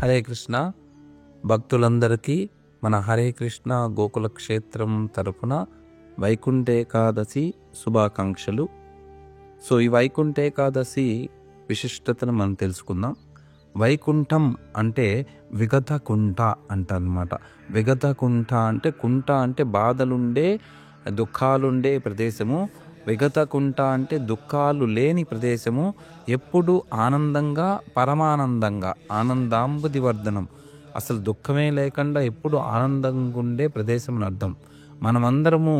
హరే కృష్ణ భక్తులందరికీ మన హరే కృష్ణ గోకుల క్షేత్రం తరపున వైకుంఠ ఏకాదశి శుభాకాంక్షలు. సో ఈ వైకుంఠ ఏకాదశి విశిష్టతను మనం తెలుసుకుందాం. వైకుంఠం అంటే విగత కుంఠ అంటనమాట. విగత కుంఠ అంటే కుంఠ అంటే బాధలుండే దుఃఖాలుండే ప్రదేశము. విగత కుంఠ అంటే దుఃఖాలు లేని ప్రదేశము, ఎప్పుడు ఆనందంగా పరమానందంగా ఆనందాంబుదివర్ధనం, అసలు దుఃఖమే లేకుండా ఎప్పుడు ఆనందంగా ఉండే ప్రదేశం అని అర్థం. మనమందరము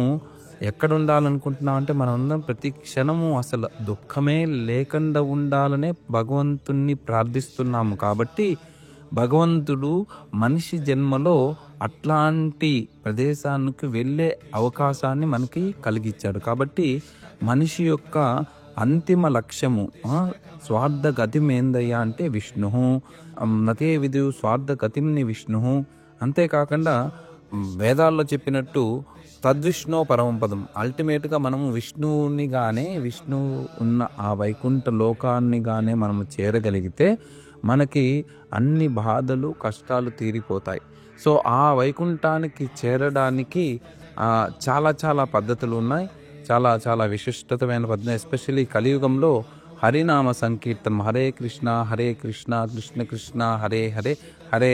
ఎక్కడ ఉండాలనుకుంటున్నాం అంటే మనమందరం ప్రతి క్షణము అసలు దుఃఖమే లేకుండా ఉండాలనే భగవంతుణ్ణి ప్రార్థిస్తున్నాము. కాబట్టి భగవంతుడు మనిషి జన్మలో అట్లాంటి ప్రదేశానికి వెళ్ళే అవకాశాన్ని మనకి కలిగించాడు. కాబట్టి మనిషి యొక్క అంతిమ లక్ష్యము స్వార్థ గతిం ఏందయ్యా అంటే విష్ణు నతే విధు స్వార్థ గతింని విష్ణు. అంతేకాకుండా వేదాల్లో చెప్పినట్టు తద్విష్ణు పరమపదం, అల్టిమేట్గా మనము విష్ణువుని గానే విష్ణువు ఉన్న ఆ వైకుంఠ లోకాన్ని గానే మనము చేరగలిగితే మనకి అన్ని బాధలు కష్టాలు తీరిపోతాయి. సో ఆ వైకుంఠానికి చేరడానికి చాలా చాలా పద్ధతులు ఉన్నాయి, చాలా చాలా విశిష్టమైన పద్ధతి. ఎస్పెషల్లీ కలియుగంలో హరినామ సంకీర్తనం, హరే కృష్ణ కృష్ణ కృష్ణ హరే హరే, హరే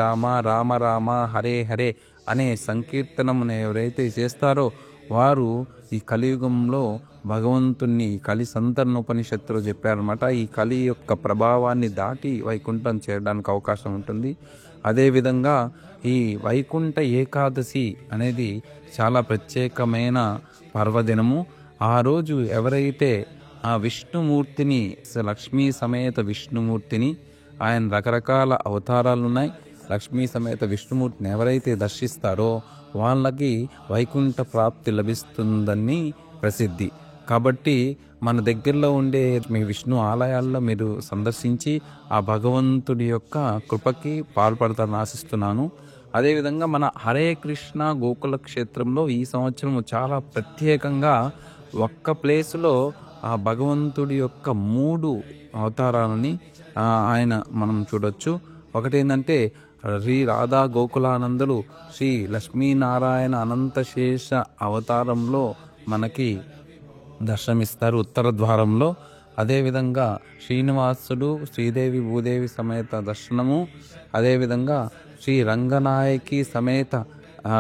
రామ రామ రామ హరే హరే అనే సంకీర్తనమును ఎవరైతే చేస్తారో వారు ఈ కలియుగంలో భగవంతుణ్ణి కలి సంతర్ణోపనిషత్తులో చెప్పారనమాట. ఈ కలి యొక్క ప్రభావాన్ని దాటి వైకుంఠం చేరడానికి అవకాశం ఉంటుంది. అదేవిధంగా ఈ వైకుంఠ ఏకాదశి అనేది చాలా ప్రత్యేకమైన పర్వదినము. ఆ రోజు ఎవరైతే ఆ విష్ణుమూర్తిని, లక్ష్మీ సమేత విష్ణుమూర్తిని, ఆయన రకరకాల అవతారాలు ఉన్నాయి, లక్ష్మీ సమేత విష్ణుమూర్తిని ఎవరైతే దర్శిస్తారో వాళ్ళకి వైకుంఠ ప్రాప్తి లభిస్తుందని ప్రసిద్ధి. కాబట్టి మన దగ్గరలో ఉండే మీ విష్ణు ఆలయాల్లో మీరు సందర్శించి ఆ భగవంతుడి యొక్క కృపకి పాల్పడతారని ఆశిస్తున్నాను. అదేవిధంగా మన హరే కృష్ణ గోకుల క్షేత్రంలో ఈ సంవత్సరం చాలా ప్రత్యేకంగా ఒక్క ప్లేసులో ఆ భగవంతుడి యొక్క 3 అవతారాలని ఆయన మనం చూడొచ్చు. ఒకటి ఏంటంటే శ్రీ రాధా గోకులానందులు శ్రీ లక్ష్మీనారాయణ అనంతశేష అవతారంలో మనకి దర్శనమిస్తారు ఉత్తర ద్వారంలో. అదేవిధంగా శ్రీనివాసుడు శ్రీదేవి భూదేవి సమేత దర్శనము, అదేవిధంగా శ్రీ రంగనాయకి సమేత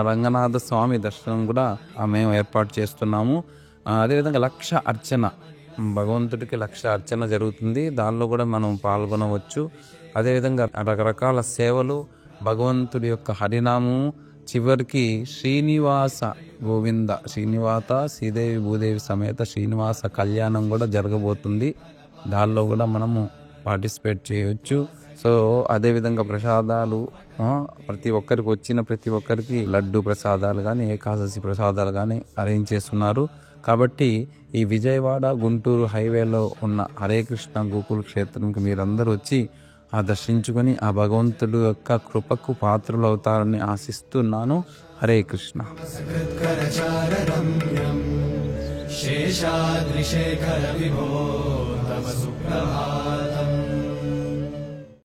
రంగనాథ స్వామి దర్శనం కూడా మేము ఏర్పాటు చేస్తున్నాము. అదేవిధంగా లక్ష అర్చన, భగవంతుడికి లక్ష అర్చన జరుగుతుంది, దానిలో కూడా మనం పాల్గొనవచ్చు. అదేవిధంగా రకరకాల సేవలు, భగవంతుడి యొక్క హరినామము, చివరికి శ్రీనివాస గోవింద శ్రీనివాస శ్రీదేవి భూదేవి సమేత శ్రీనివాస కళ్యాణం కూడా జరగబోతుంది, దానిలో కూడా మనము పార్టిసిపేట్ చేయవచ్చు. సో అదేవిధంగా ప్రసాదాలు ప్రతి ఒక్కరికి లడ్డు ప్రసాదాలు కానీ ఏకాదశి ప్రసాదాలు కానీ అరేంజ్ చేస్తున్నారు. కాబట్టి ఈ విజయవాడ గుంటూరు హైవేలో ఉన్న హరే కృష్ణ గోకుల క్షేత్రంకి మీరందరూ వచ్చి దర్శించుకొని ఆ భగవంతుడు యొక్క కృపకు పాత్రలు అవుతారని ఆశిస్తున్నాను. హరే కృష్ణ. శేషాద్రి శేఖర విభో తవ సుప్రభాత్.